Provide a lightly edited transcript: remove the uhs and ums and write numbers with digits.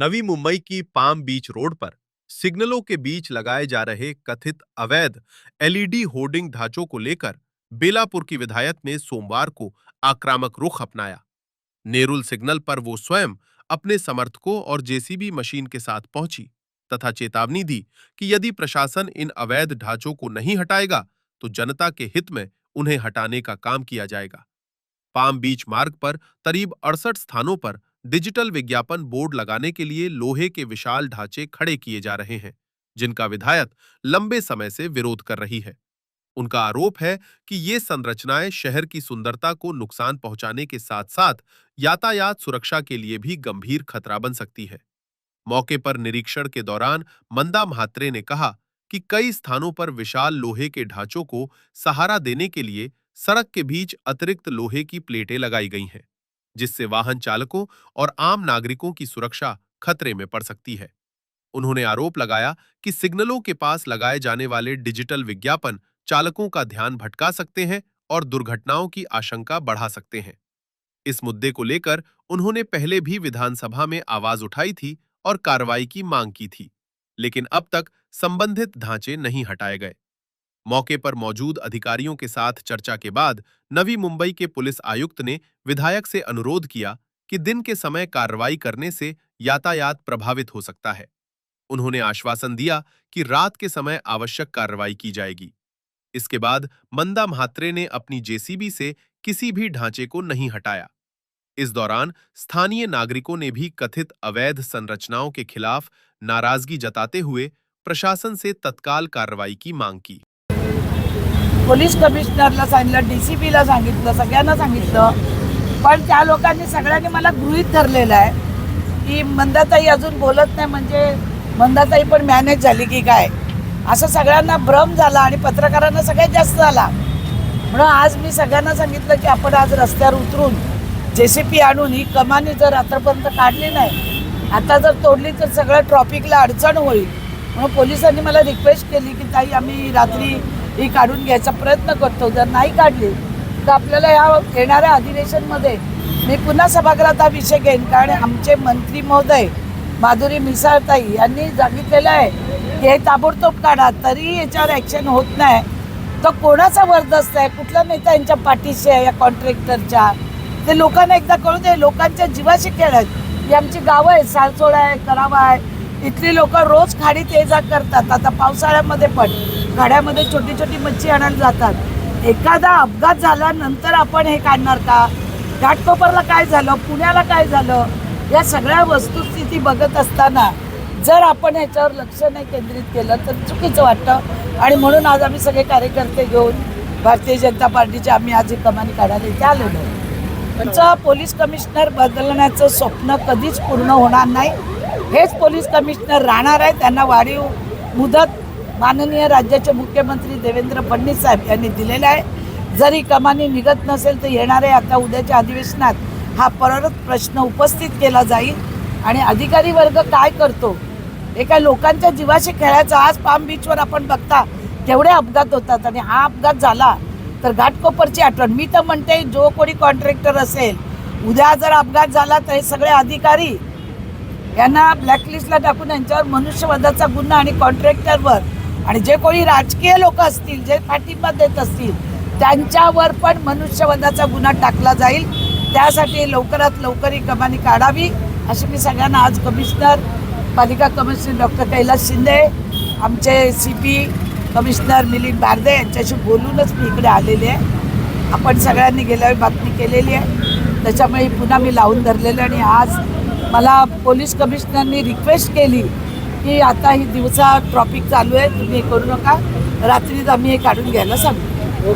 नवी मुंबई की palm beach road पर सिग्नलों के beach लगाए जा रहे कथित अवैध एलईडी होर्डिंग ढांचों को लेकर बेलापुर की विधायक ने सोमवार को आक्रामक रुख अपनाया। नेरुल सिग्नल पर वो स्वयं अपने समर्थकों और जेसीबी मशीन के साथ पहुंची तथा चेतावनी दी कि यदि प्रशासन इन अवैध ढांचों को नहीं हटाएगा तो जनता के हित में उन्हें हटाने का काम किया जाएगा। पाम बीच मार्ग पर करीब 68 स्थानों पर डिजिटल विज्ञापन बोर्ड लगाने के लिए लोहे के विशाल ढांचे खड़े किए जा रहे हैं, जिनका विधायक लंबे समय से विरोध कर रही है। उनका आरोप है कि ये संरचनाएं शहर की सुंदरता को नुकसान पहुंचाने के साथ-साथ यातायात सुरक्षा के लिए भी गंभीर खतरा बन सकती है। मौके पर निरीक्षण के दौरान मंदा म्हात्रे ने कहा कि कई स्थानों पर विशाल लोहे के ढांचों को सहारा देने के लिए सड़क के बीच अतिरिक्त लोहे की प्लेटें लगाई गई हैं, जिससे वाहन चालकों और आम नागरिकों की सुरक्षा खतरे में पड़ सकती है। उन्होंने आरोप लगाया कि सिग्नलों के पास लगाए जाने वाले डिजिटल विज्ञापन चालकों का ध्यान भटका सकते हैं और दुर्घटनाओं की आशंका बढ़ा सकते हैं। इस मुद्दे को लेकर उन्होंने पहले भी विधानसभा में आवाज उठाई थी और कार्रवाई की मांग की थी, लेकिन अब तक संबंधित ढांचे नहीं हटाए गए। मौके पर मौजूद अधिकारियों के साथ चर्चा के बाद नवी मुंबई के पुलिस आयुक्त ने विधायक से अनुरोध किया कि दिन के समय कार्रवाई करने से यातायात प्रभावित हो सकता है। उन्होंने आश्वासन दिया कि रात के समय आवश्यक कार्रवाई की जाएगी। इसके बाद मंदा म्हात्रे ने अपनी जेसीबी से किसी भी ढांचे को नहीं हटाया। इस दौरान स्थानीय नागरिकों ने भी कथित अवैध संरचनाओं के खिलाफ नाराजगी जताते हुए प्रशासन से तत्काल कार्रवाई की मांग की। पोलीस कमिशनरला सांगितलं, डीसीपीला सांगितलं, सगळ्यांना सांगितलं, पण त्या लोकांनी सगळ्यांनी मला गृहीत धरलेलं आहे की मंदाताई अजून बोलत नाही, म्हणजे मंदाताई पण मॅनेज झाली की काय, असं सगळ्यांना भ्रम झाला आणि पत्रकारांना सगळ्यात जास्त झाला। म्हणून आज मी सगळ्यांना सांगितलं की आपण आज रस्त्यावर उतरून जेसीपी आणून ही कमानी जर आतापर्यंत काढली नाही, आता जर तोडली तर सगळं ट्रॅफिकला अडचण होईल। म्हणून पोलिसांनी मला रिक्वेस्ट केली की ताई आम्ही रात्री ही काढून घ्यायचा प्रयत्न करतो, जर नाही काढली तर आपल्याला या येणाऱ्या अधिवेशनमध्ये मी पुन्हा सभागृहात हा विषय घेईन, कारण आमचे मंत्री महोदय माधुरी मिसाळताई यांनी सांगितलेलं आहे की हे ताबडतोब काढा, तरी याच्यावर ॲक्शन होत नाही। तर कोणाचा वरदस्त आहे, कुठला नेता यांच्या पाठीशी आहे या कॉन्ट्रॅक्टरच्या, ते लोकांना एकदा कळू दे। लोकांच्या जीवाशी खेळ आहेत। ही आमची गावं आहे, सालसोडा आहे, करावा आहे, इथली लोक रोज खाडीत ये जा करतात। आता पावसाळ्यामध्ये पण गाड्यामध्ये छोटी छोटी मच्छी आणायला जातात। एखादा अपघात झाल्यानंतर आपण हे काढणार का? घाटकोपरला काय झालं, पुण्याला काय झालं, या सगळ्या वस्तुस्थिती बघत असताना जर आपण ह्याच्यावर लक्ष नाही केंद्रित केलं तर चुकीचं वाटतं। आणि म्हणून आज आम्ही सगळे कार्यकर्ते घेऊन भारतीय जनता पार्टीचे आम्ही आज ही कमानी काढायला इथे आलेलो। त्यांचं पोलीस कमिशनर बदलण्याचं स्वप्न कधीच पूर्ण होणार नाही। हेच पोलीस कमिशनर राहणार आहे। त्यांना वाढीव मुदत माननीय राज्याचे मुख्यमंत्री देवेंद्र फडणवीस साहेब यांनी दिलेला आहे। जरी कमानी निघत नसेल तर येणाऱ्या आता उद्याच्या अधिवेशनात हा परत प्रश्न उपस्थित केला जाईल आणि अधिकारी वर्ग काय करतो, एका लोकांच्या जीवाशी खेळायचा। आज पाम बीचवर आपण बघता केवढे अपघात होतात आणि हा अपघात झाला तर घाटकोपरची आठवण। मी तर म्हणते जो कोणी कॉन्ट्रॅक्टर असेल, उद्या जर अपघात झाला तर हे सगळे अधिकारी यांना ब्लॅकलिस्टला टाकून यांच्यावर मनुष्यवधाचा गुन्हा आणि कॉन्ट्रॅक्टरवर आणि जे कोणी राजकीय लोक असतील, जे पाठिंबा देत असतील, त्यांच्यावर पण मनुष्यवधाचा गुन्हा टाकला जाईल। त्यासाठी लवकरात लवकर ही कमानी काढावी अशी मी सगळ्यांना आज कमिशनर, पालिका कमिशनर डॉक्टर कैलास शिंदे, आमचे सीपी कमिशनर मिलिंद बारदे यांच्याशी बोलूनच मी इकडे आलेले आहे। आपण सगळ्यांनी गेल्या वेळी बातमी केलेली आहे, त्याच्यामुळे पुन्हा मी लावून धरलेलं। आणि आज मला पोलीस कमिशनरनी रिक्वेस्ट केली की आता ही दिवसा ट्रॅफिक चालू आहे, तुम्ही हे करू नका, रात्रीच आम्ही हे काढून घ्यायला सांगू।